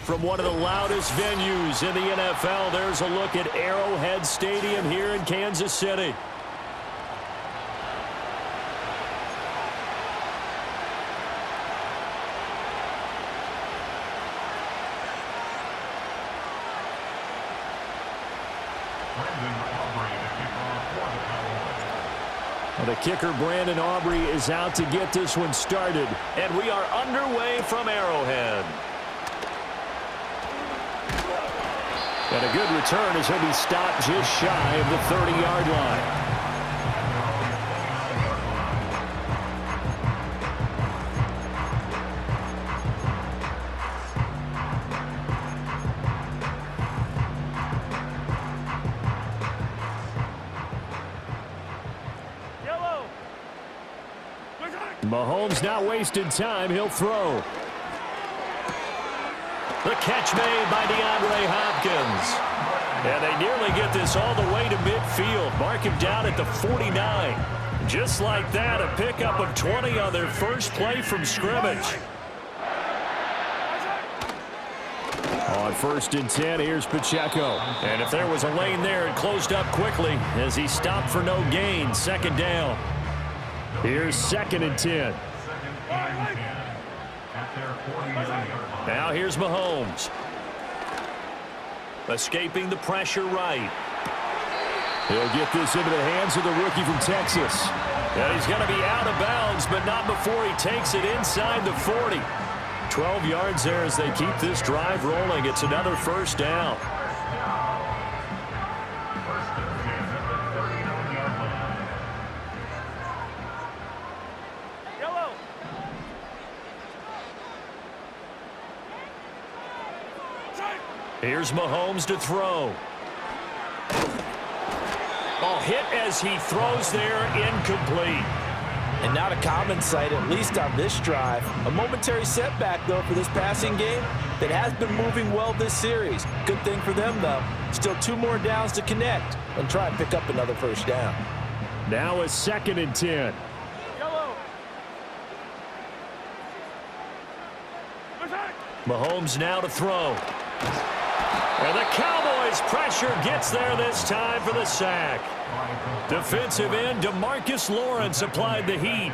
From one of the loudest venues in the NFL, there's a look at Arrowhead Stadium here in Kansas City. The kicker, Brandon Aubrey, is out to get this one started. And we are underway from Arrowhead. And a good return as he'll be stopped just shy of the 30-yard line. Mahomes not wasting time. He'll throw. The catch made by DeAndre Hopkins. And they nearly get this all the way to midfield. Mark him down at the 49. Just like that, a pickup of 20 on their first play from scrimmage. On 1st and 10, here's Pacheco. And if there was a lane there, it closed up quickly as he stopped for no gain. 2nd down. Here's 2nd and 10. Now here's Mahomes. Escaping the pressure right. He'll get this into the hands of the rookie from Texas. And he's going to be out of bounds, but not before he takes it inside the 40. 12 yards there as they keep this drive rolling. It's another 1st down. Here's Mahomes to throw. Oh, hit as he throws there, incomplete. And not a common sight, at least on this drive. A momentary setback, though, for this passing game that has been moving well this series. Good thing for them, though. Still 2 more downs to connect and try and pick up another 1st down. Now a 2nd and 10. Mahomes now to throw. And the Cowboys' pressure gets there this time for the sack. Defensive end DeMarcus Lawrence applied the heat.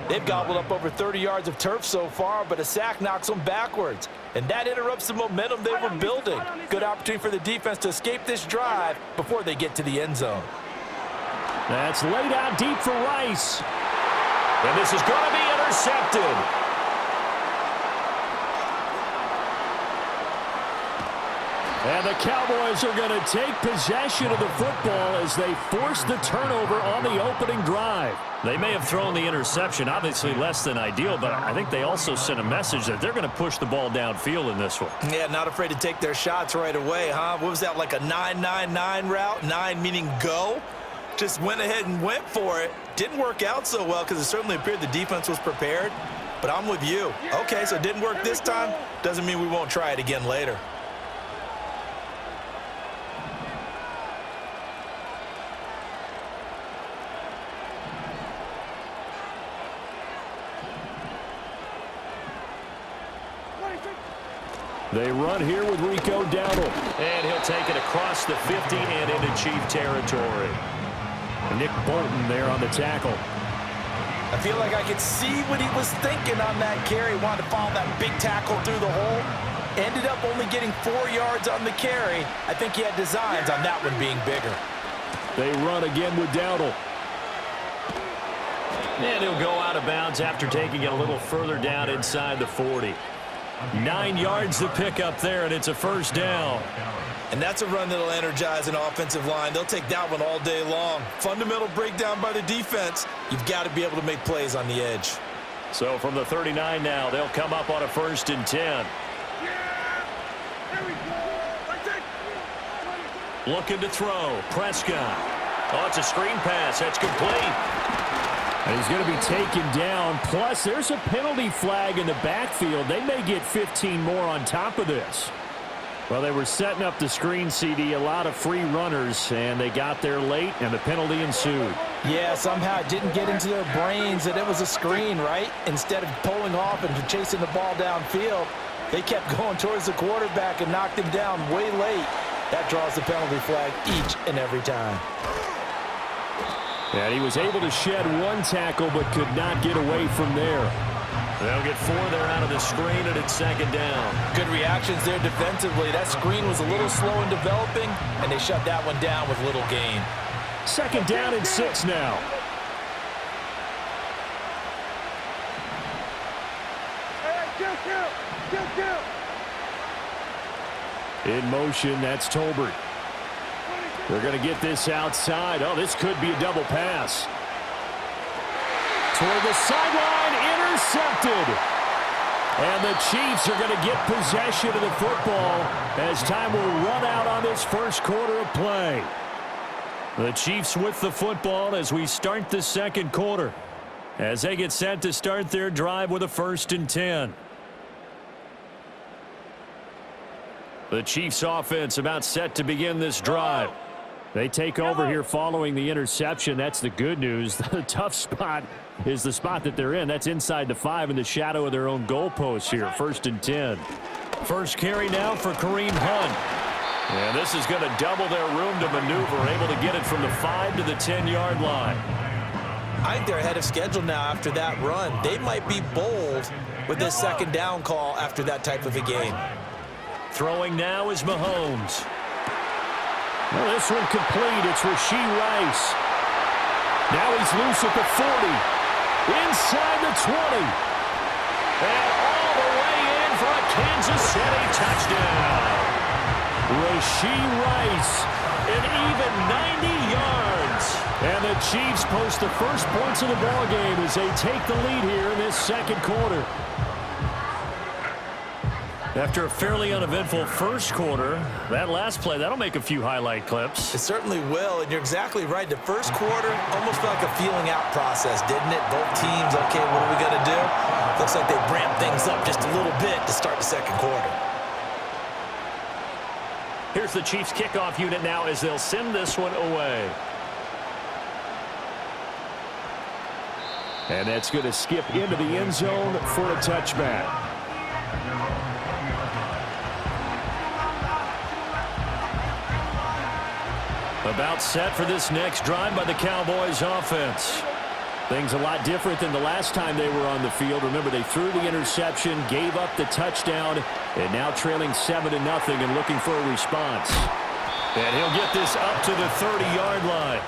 They've gobbled up over 30 yards of turf so far, but a sack knocks them backwards. And that interrupts the momentum they were building. Good opportunity for the defense to escape this drive before they get to the end zone. That's laid out deep for Rice. And this is going to be intercepted. And the Cowboys are going to take possession of the football as they force the turnover on the opening drive. They may have thrown the interception, obviously less than ideal, but I think they also sent a message that they're going to push the ball downfield in this one. Yeah, not afraid to take their shots right away, huh? What was that, like a 9-9-9 route? 9 meaning go? Just went ahead and went for it. Didn't work out so well because it certainly appeared the defense was prepared. But I'm with you. Okay, so it didn't work this time. Doesn't mean we won't try it again later. They run here with Rico Dowdle. And he'll take it across the 50 and into Chief territory. Nick Bolton there on the tackle. I feel like I could see what he was thinking on that carry. Wanted to follow that big tackle through the hole. Ended up only getting 4 yards on the carry. I think he had designs on that one being bigger. They run again with Dowdle. And he'll go out of bounds after taking it a little further down inside the 40. 9 yards to pick up there, and it's a 1st down. And that's a run that'll energize an offensive line. They'll take that one all day long. Fundamental breakdown by the defense. You've got to be able to make plays on the edge. So from the 39 now, they'll come up on a 1st and 10. Looking to throw. Prescott. Oh, it's a screen pass. That's complete. And he's going to be taken down. Plus, there's a penalty flag in the backfield. They may get 15 more on top of this. Well, they were setting up the screen, CD, a lot of free runners, and they got there late, and the penalty ensued. Yeah, somehow it didn't get into their brains that it was a screen, right? Instead of pulling off and chasing the ball downfield, They kept going towards the quarterback and knocked him down way late. That draws the penalty flag each and every time. And he was able to shed one tackle but could not get away from there. They'll get 4 there out of the screen, and it's second down. Good reactions there defensively. That screen was a little slow in developing, and they shut that one down with little gain. Second down and 6 now. In motion, that's Tolbert. They're going to get this outside. Oh, this could be a double pass. Toward the sideline, intercepted. And the Chiefs are going to get possession of the football as time will run out on this first quarter of play. The Chiefs with the football as we start the second quarter, as they get set to start their drive with a 1st and 10. The Chiefs offense about set to begin this drive. They take over here following the interception. That's the good news. The tough spot is the spot that they're in. That's inside the 5 in the shadow of their own goalpost here. 1st and 10. First carry now for Kareem Hunt. And this is going to double their room to maneuver, able to get it from the 5 to the 10-yard line. I think they're ahead of schedule now after that run. They might be bold with this second down call after that type of a game. Throwing now is Mahomes. Well, this one complete. It's Rashee Rice. Now he's loose at the 40. Inside the 20. And all the way in for a Kansas City touchdown. Rashee Rice, an even 90 yards. And the Chiefs post the first points of the ballgame as they take the lead here in this second quarter. After a fairly uneventful first quarter, that last play, that'll make a few highlight clips. It certainly will, and you're exactly right. The first quarter almost felt like a feeling out process, didn't it? Both teams, okay, what are we going to do? Looks like they ramped things up just a little bit to start the second quarter. Here's the Chiefs kickoff unit now as they'll send this one away. And that's going to skip into the end zone for a touchback. About set for this next drive by the Cowboys offense. Things a lot different than the last time they were on the field. Remember, they threw the interception, gave up the touchdown, and now trailing 7-0 and looking for a response. And he'll get this up to the 30-yard line.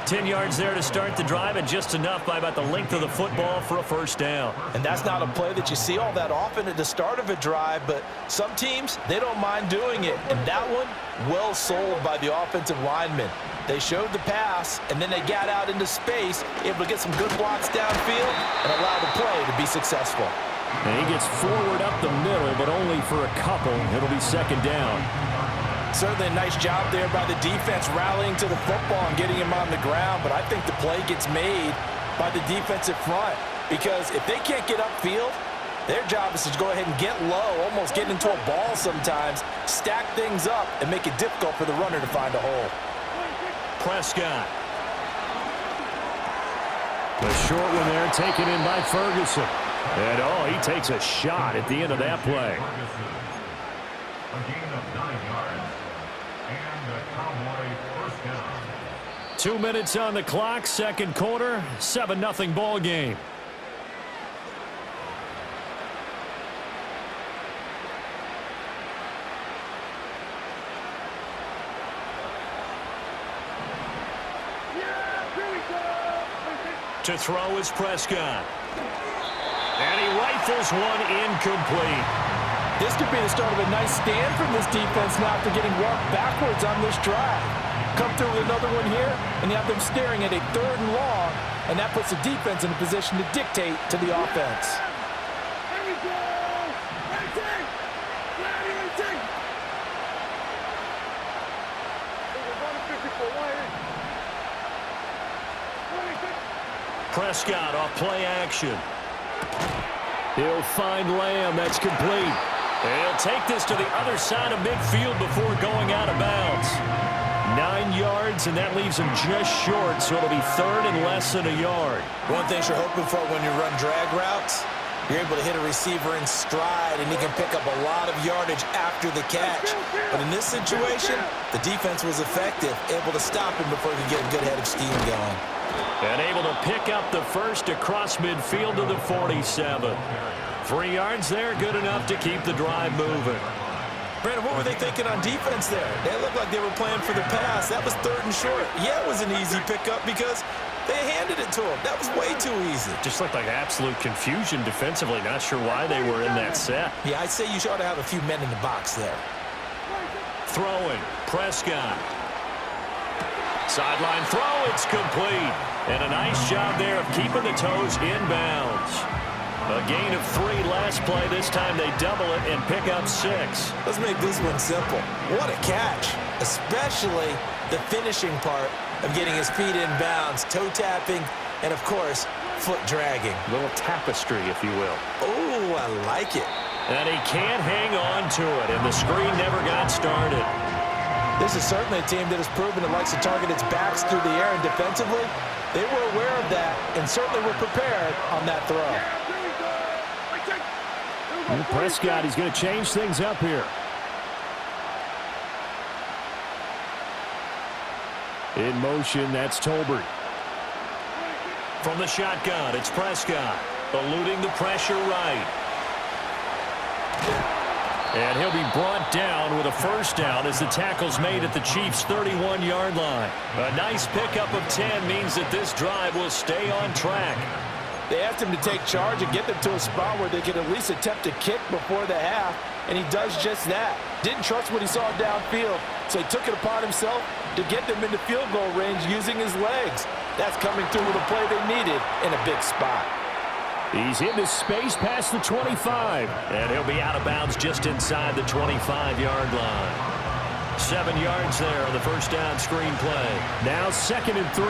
10 yards there to start the drive, and just enough by about the length of the football for a first down. And that's not a play that you see all that often at the start of a drive, but some teams, they don't mind doing it. And that one, well sold by the offensive lineman. They showed the pass, and then they got out into space, able to get some good blocks downfield and allow the play to be successful. And he gets forward up the middle, but only for a couple. It'll be second down. Certainly a nice job there by the defense rallying to the football and getting him on the ground, but I think the play gets made by the defensive front because if they can't get upfield, their job is to go ahead and get low, almost get into a ball sometimes, stack things up, and make it difficult for the runner to find a hole. Prescott. The short one there taken in by Ferguson. And, oh, he takes a shot at the end of that play. A gain of 9 yards. And the Cowboy first down. 2 minutes on the clock, second quarter, 7-0 ball game. To throw is Prescott. And he rifles one incomplete. This could be the start of a nice stand from this defense now after getting walked backwards on this drive. Come through with another one here, and you have them staring at a 3rd and long, and that puts the defense in a position to dictate to the offense. Here we go! Racing! Racing! Prescott off play action. He'll find Lamb. That's complete. And he'll take this to the other side of midfield before going out of bounds. 9 yards, and that leaves him just short, so it'll be 3rd and less than a yard. One thing you're hoping for when you run drag routes You're able to hit a receiver in stride, and he can pick up a lot of yardage after the catch. But in this situation, the defense was effective, able to stop him before he could get a good head of steam going. And able to pick up the first across midfield to the 47. 3 yards there, good enough to keep the drive moving. Brandon, what were they thinking on defense there? They looked like they were playing for the pass. That was 3rd and short. Yeah, it was an easy pickup because they handed it to him. That was way too easy. Just looked like absolute confusion defensively. Not sure why they were in that set. Yeah, I'd say you ought to have a few men in the box there. Throwing, Prescott. Sideline throw, it's complete. And a nice job there of keeping the toes inbounds. A gain of 3 last play. This time they double it and pick up 6. Let's make this one simple. What a catch, especially the finishing part of getting his feet in bounds, toe tapping, and, of course, foot dragging. A little tapestry, if you will. Oh, I like it. And he can't hang on to it, and the screen never got started. This is certainly a team that has proven it likes to target its backs through the air, and defensively, they were aware of that and certainly were prepared on that throw. And Prescott, he's going to change things up here. In motion, that's Tolbert. From the shotgun, it's Prescott, eluding the pressure right. And he'll be brought down with a first down as the tackle's made at the Chiefs' 31-yard line. A nice pickup of 10 means that this drive will stay on track. They asked him to take charge and get them to a spot where they could at least attempt a kick before the half, and he does just that. Didn't trust what he saw downfield, so he took it upon himself to get them into field goal range using his legs. That's coming through with a play they needed in a big spot. He's into space past the 25, and he'll be out of bounds just inside the 25-yard line. 7 yards there on the first down screen play. Now 2nd and 3.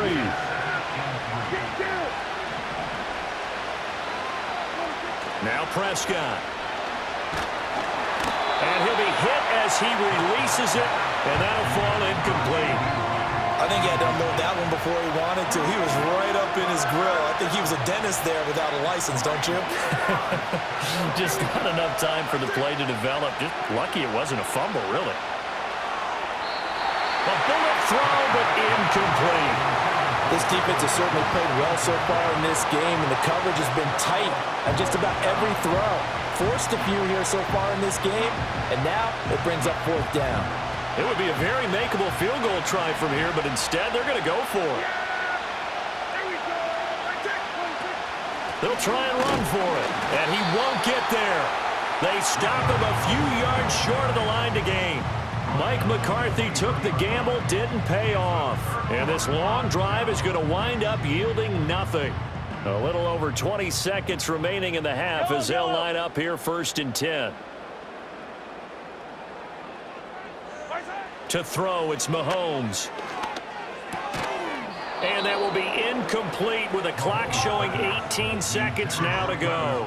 Now Prescott. And he'll be hit as he releases it, and that'll fall incomplete. I think he had to unload that one before he wanted to. He was right up in his grill. I think he was a dentist there without a license, don't you? Just not enough time for the play to develop. Just lucky it wasn't a fumble, really. A bullet throw, but incomplete. This defense has certainly played well so far in this game, and the coverage has been tight on just about every throw. Forced a few here so far in this game, and now it brings up 4th down. It would be a very makeable field goal try from here, but instead they're going to go for it. They'll try and run for it, and he won't get there. They stop him a few yards short of the line to gain. Mike McCarthy took the gamble, didn't pay off. And this long drive is going to wind up yielding nothing. A little over 20 seconds remaining in the half as they'll line up here 1st and 10. To throw, it's Mahomes. And that will be incomplete with a clock showing 18 seconds now to go.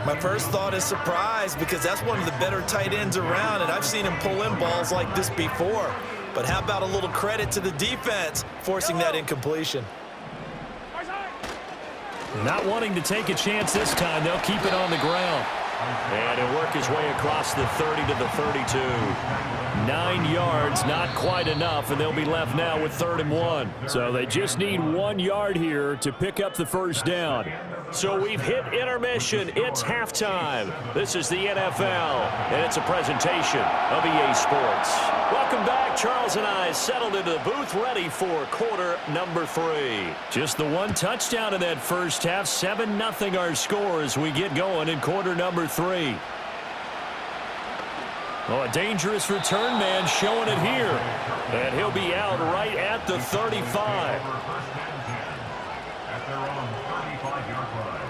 My first thought is surprise because that's one of the better tight ends around, and I've seen him pull in balls like this before. But how about a little credit to the defense forcing that incompletion? Not wanting to take a chance this time, they'll keep it on the ground. And he'll work his way across the 30 to the 32. 9 yards, not quite enough, and they'll be left now with 3rd and 1. So they just need 1 yard here to pick up the first down. So we've hit intermission. It's halftime. This is the NFL, and it's a presentation of EA Sports. Welcome back. Charles and I settled into the booth ready for quarter number 3. Just the one touchdown in that first half. 7-0 our score as we get going in quarter number 3. Oh, a dangerous return man showing it here. And he'll be out right at the 35. At their own 35-yard line.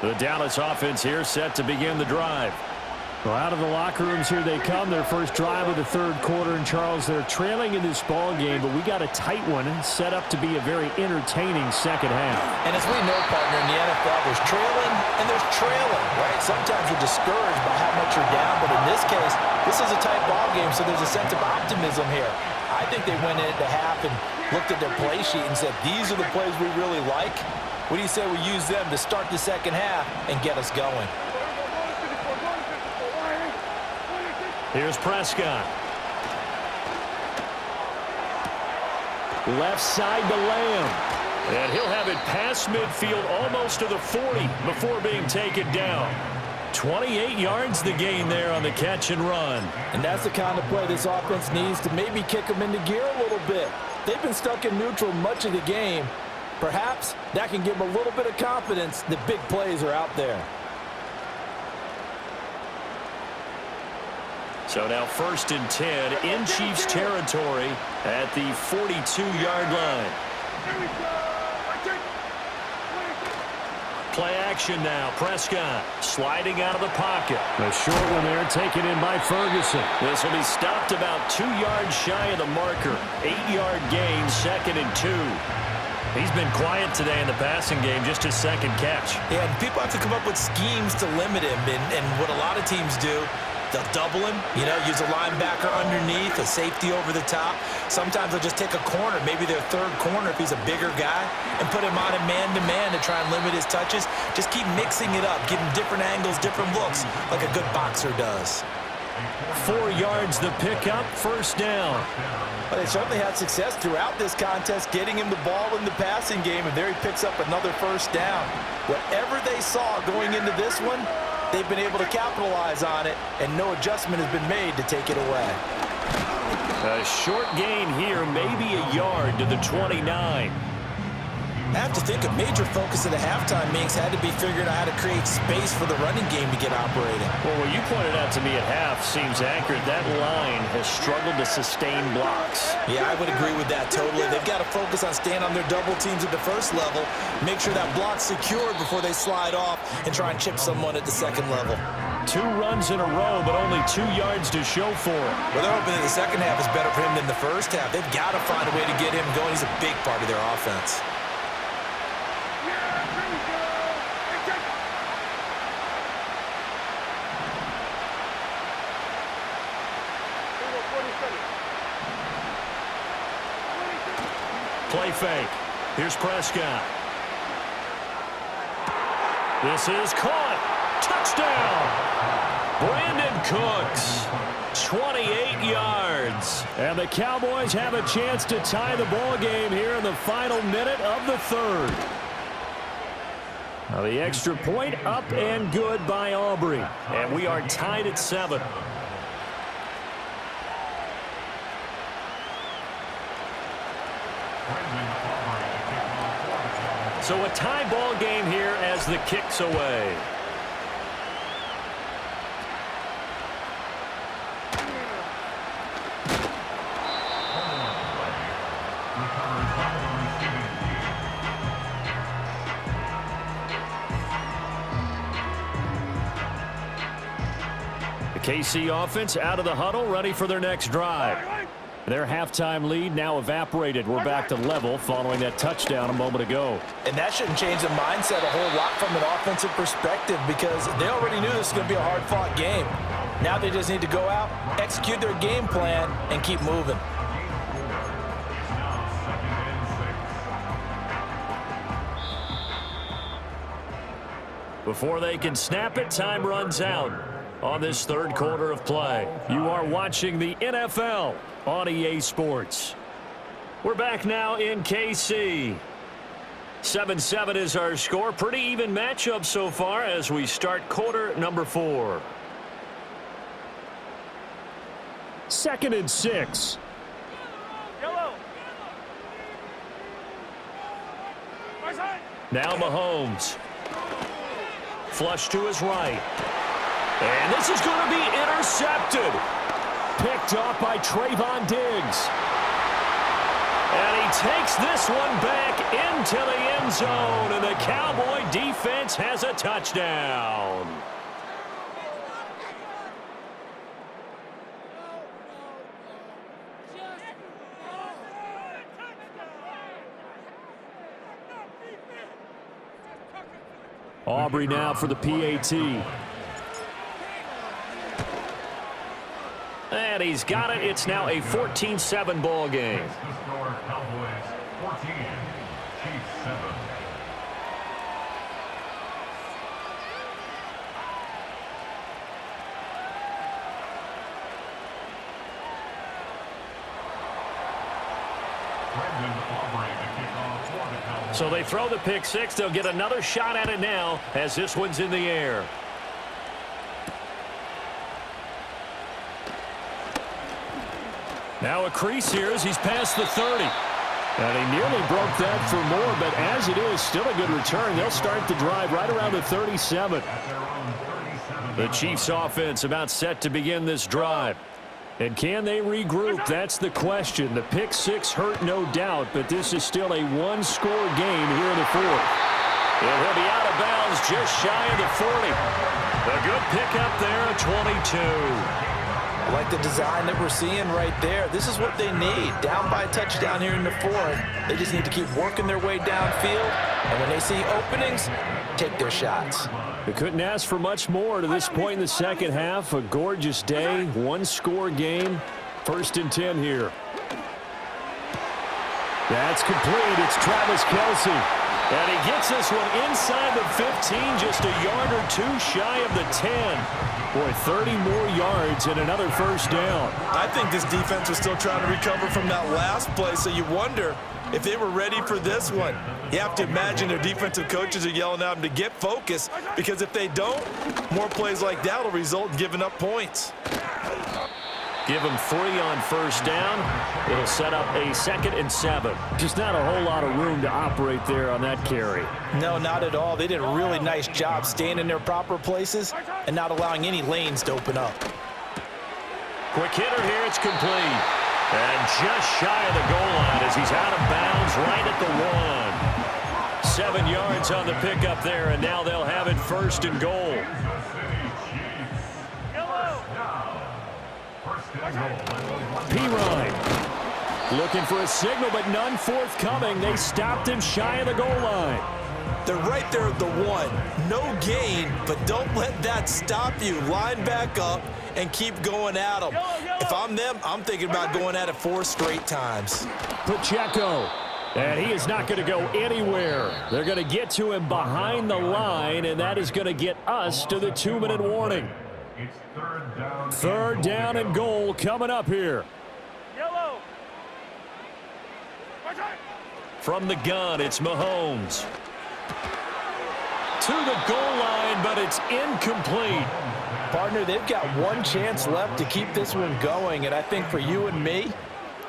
The Dallas offense here set to begin the drive. Well, out of the locker rooms here they come. Their first drive of the third quarter. And, Charles, they're trailing in this ball game, but we got a tight one set up to be a very entertaining second half. And as we know, partner, in the NFL, there's trailing and there's trailing, right? Sometimes you're discouraged by how much you're down, but in this case, this is a tight ball game, so there's a sense of optimism here. I think they went into half and looked at their play sheet and said, these are the plays we really like. What do you say we use them to start the second half and get us going? Here's Prescott. Left side to Lamb. And he'll have it past midfield almost to the 40 before being taken down. 28 yards the gain there on the catch and run. And that's the kind of play this offense needs to maybe kick them into gear a little bit. They've been stuck in neutral much of the game. Perhaps that can give them a little bit of confidence that big plays are out there. So now 1st and 10 in Chiefs territory at the 42-yard line. Play action now. Prescott sliding out of the pocket. A short one there taken in by Ferguson. This will be stopped about 2 yards shy of the marker. 8-yard gain, 2nd and 2. He's been quiet today in the passing game, just his second catch. Yeah, and people have to come up with schemes to limit him. And what a lot of teams do, they'll double him, use a linebacker underneath, a safety over the top. Sometimes they'll just take a corner, maybe their third corner if he's a bigger guy, and put him on a man-to-man to try and limit his touches. Just keep mixing it up, give him different angles, different looks, like a good boxer does. 4 yards the pickup, 1st down. But they certainly had success throughout this contest getting him the ball in the passing game, and there he picks up another 1st down. Whatever they saw going into this one, they've been able to capitalize on it, and no adjustment has been made to take it away. A short gain here, maybe a yard to the 29. I have to think a major focus of the halftime meetings had to be figuring out how to create space for the running game to get operating. Well, what you pointed out to me at half seems accurate. That line has struggled to sustain blocks. Yeah, I would agree with that totally. They've got to focus on staying on their double teams at the first level, make sure that block's secured before they slide off and try and chip someone at the second level. 2 runs in a row, but only 2 yards to show for it. Well, they're hoping that the second half is better for him than the first half. They've got to find a way to get him going. He's a big part of their offense. Play fake. Here's Prescott. This is caught. Touchdown. Brandon Cooks. 28 yards. And the Cowboys have a chance to tie the ball game here in the final minute of the third. Now the extra point up and good by Aubrey. And we are tied at 7. So a tie ball game here as the kick's away. The KC offense out of the huddle, ready for their next drive. Their halftime lead now evaporated. We're back to level following that touchdown a moment ago. And that shouldn't change the mindset a whole lot from an offensive perspective because they already knew this was going to be a hard-fought game. Now they just need to go out, execute their game plan, and keep moving. Before they can snap it, time runs out on this third quarter of play. You are watching the NFL on EA Sports. We're back now in KC. 7-7 is our score. Pretty even matchup so far as we start quarter number 4. 2nd and 6. Now Mahomes. Flush to his right. And this is going to be intercepted. Picked off by Trayvon Diggs. And he takes this one back into the end zone. And the Cowboy defense has a touchdown. Aubrey now for the PAT. And he's got it. It's now a 14-7 ball game. The score, Cowboys 14, Chiefs 7. So they throw the pick six. They'll get another shot at it now as this one's in the air. Now a crease here as he's past the 30. And he nearly broke that for more, but as it is, still a good return. They'll start the drive right around the 37. The Chiefs offense about set to begin this drive. And can they regroup? That's the question. The pick six hurt, no doubt, but this is still a one-score game here in the fourth. And he'll be out of bounds just shy of the 40. A good pickup there, a 22. I like the design that we're seeing right there. This is what they need. Down by a touchdown here in the fourth. They just need to keep working their way downfield. And when they see openings, take their shots. They couldn't ask for much more to this point in the second half. A gorgeous day, one-score game. 1st and 10 here. That's complete. It's Travis Kelce. And he gets this one inside the 15, just a yard or two shy of the 10. Boy, 30 more yards and another first down. I think this defense was still trying to recover from that last play, so you wonder if they were ready for this one. You have to imagine their defensive coaches are yelling at them to get focused, because if they don't, more plays like that will result in giving up points. Give them 3 on first down. It'll set up a 2nd and 7. Just not a whole lot of room to operate there on that carry. No, not at all. They did a really nice job staying in their proper places and not allowing any lanes to open up. Quick hitter here. It's complete. And just shy of the goal line as he's out of bounds right at the 1. 7 yards on the pickup there, and now they'll have it 1st and goal. P-Ryan looking for a signal, but none forthcoming. They stopped him shy of the goal line. They're right there at the 1. No gain, but don't let that stop you. Line back up and keep going at them. If I'm them, I'm thinking about going at it 4 straight times. Pacheco. And he is not going to go anywhere. They're going to get to him behind the line, and that is going to get us to the 2-minute warning. It's 3rd down. 3rd down and goal coming up here. Yellow. From the gun, it's Mahomes. To the goal line, but it's incomplete. Partner, they've got one chance left to keep this one going, and I think for you and me,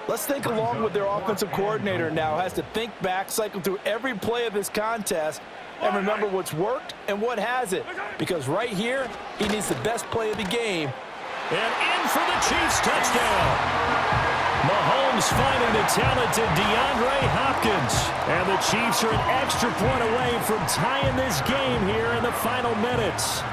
let's think along with their offensive coordinator now. Has to think back, cycle through every play of this contest, and remember what's worked and what hasn't. Because right here, he needs the best play of the game. And in for the Chiefs touchdown. Mahomes finding the talented DeAndre Hopkins. And the Chiefs are an extra point away from tying this game here in the final minutes.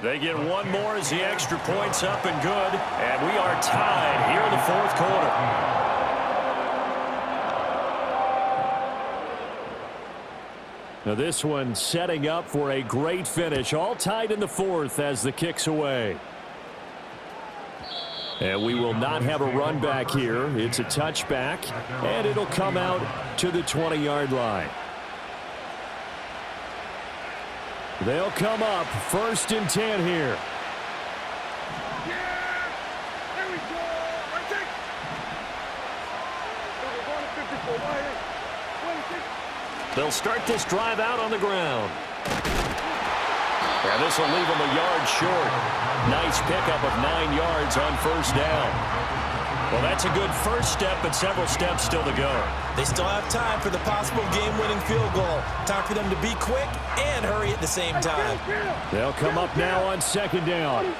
They get one more as the extra point's up and good. And we are tied here in the 4th quarter. Now this one setting up for a great finish. All tied in the 4th as the kick's away. And we will not have a run back here. It's a touchback, and it'll come out to the 20-yard line. They'll come up 1st and 10 here. There we go. Right there. They'll start this drive out on the ground. And this will leave them a yard short. Nice pickup of 9 yards on first down. Well, that's a good first step, but several steps still to go. They still have time for the possible game-winning field goal. Time for them to be quick and hurry at the same time. They'll come up now on 2nd down.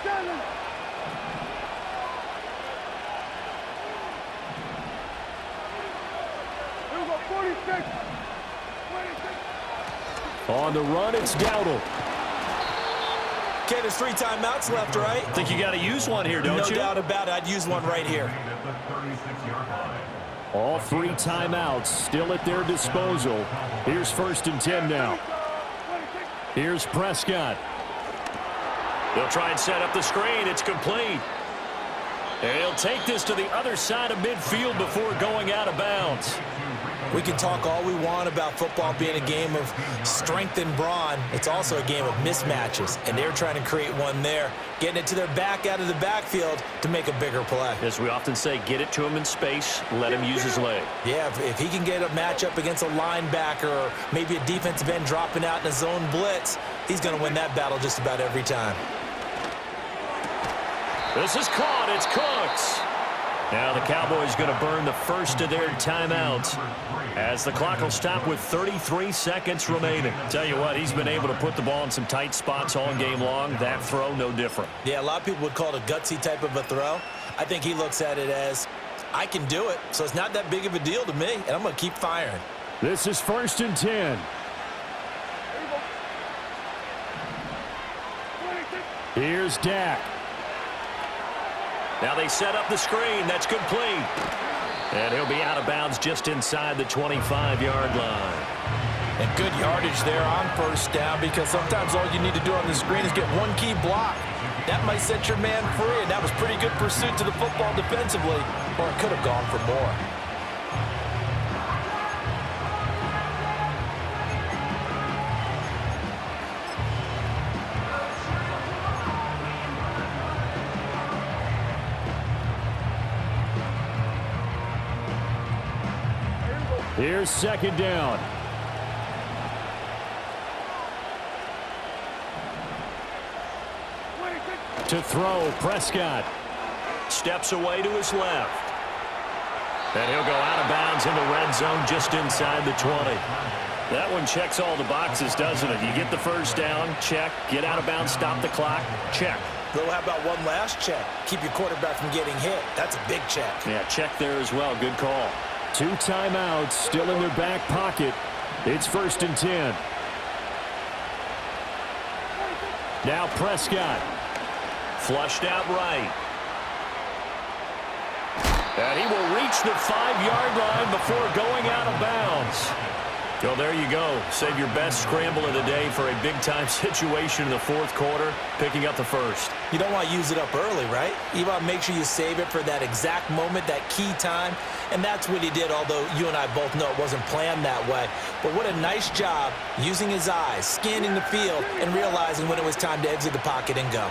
On the run, it's Dowdle. Okay, there's 3 timeouts left, right? Think you got to use one here, don't you? No doubt about it. I'd use one right here. All 3 timeouts still at their disposal. Here's 1st and 10 now. Here's Prescott. They'll try and set up the screen. It's complete. And he'll take this to the other side of midfield before going out of bounds. We can talk all we want about football being a game of strength and brawn. It's also a game of mismatches, and they're trying to create one there, getting it to their back out of the backfield to make a bigger play. As we often say, get it to him in space, let him use his leg. Yeah, if he can get a matchup against a linebacker or maybe a defensive end dropping out in a zone blitz, he's going to win that battle just about every time. This is caught. It's Cooks. Now the Cowboys going to burn the first of their timeouts as the clock will stop with 33 seconds remaining. Tell you what, he's been able to put the ball in some tight spots all game long. That throw, no different. Yeah, a lot of people would call it a gutsy type of a throw. I think he looks at it as, I can do it, so it's not that big of a deal to me, and I'm going to keep firing. This is 1st and 10. Here's Dak. Now they set up the screen. That's complete. And he'll be out of bounds just inside the 25-yard line. And good yardage there on 1st down, because sometimes all you need to do on the screen is get one key block. That might set your man free, and that was pretty good pursuit to the football defensively, or it could have gone for more. Here's 2nd down. To throw, Prescott. Steps away to his left. And he'll go out of bounds in the red zone just inside the 20. That one checks all the boxes, doesn't it? You get the 1st down, check. Get out of bounds, stop the clock, check. Well, how about one last check? Keep your quarterback from getting hit. That's a big check. Yeah, check there as well. Good call. 2 timeouts still in their back pocket. It's 1st and 10. Now Prescott. Flushed out right. And he will reach the 5-yard line before going out of bounds. Well, there you go. Save your best scramble of the day for a big-time situation in the 4th quarter, picking up the 1st. You don't want to use it up early, right? You want to make sure you save it for that exact moment, that key time. And that's what he did, although you and I both know it wasn't planned that way. But what a nice job using his eyes, scanning the field, and realizing when it was time to exit the pocket and go.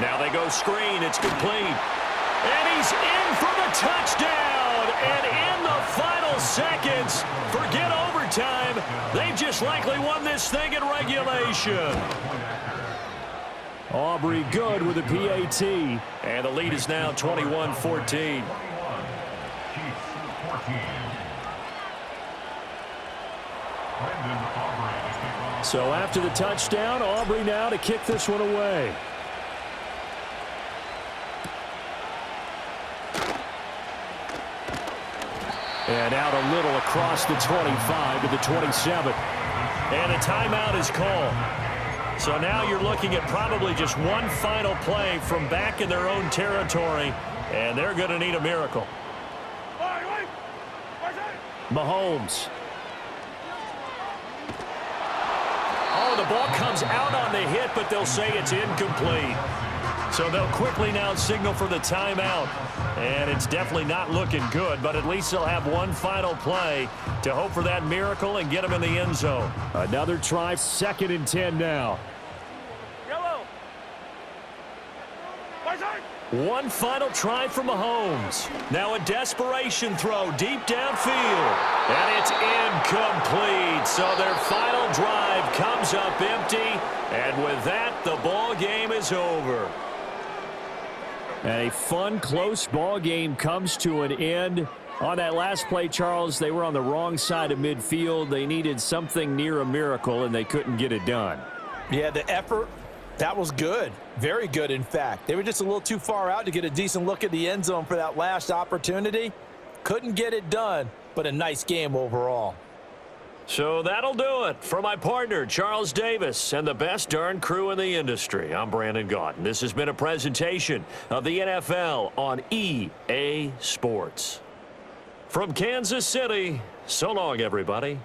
Now they go screen. It's complete. And he's in for the touchdown. And in the final seconds, forget overtime. They've just likely won this thing in regulation. Aubrey good with a PAT. And the lead is now 21-14. So after the touchdown, Aubrey now to kick this one away. And out a little across the 25 to the 27. And a timeout is called. So now you're looking at probably just one final play from back in their own territory, and they're going to need a miracle. Mahomes. Oh, the ball comes out on the hit, but they'll say it's incomplete. So they'll quickly now signal for the timeout. And it's definitely not looking good, but at least they'll have one final play to hope for that miracle and get them in the end zone. Another try, 2nd and 10 now. Yellow. One final try for Mahomes. Now a desperation throw deep downfield. And it's incomplete. So their final drive comes up empty. And with that, the ball game is over. And a fun, close ball game comes to an end. On that last play, Charles, they were on the wrong side of midfield. They needed something near a miracle, and they couldn't get it done. Yeah, the effort, that was good. Very good, in fact. They were just a little too far out to get a decent look at the end zone for that last opportunity. Couldn't get it done, but a nice game overall. So that'll do it. For my partner, Charles Davis, and the best darn crew in the industry, I'm Brandon Gaudin. This has been a presentation of the NFL on EA Sports. From Kansas City, so long, everybody.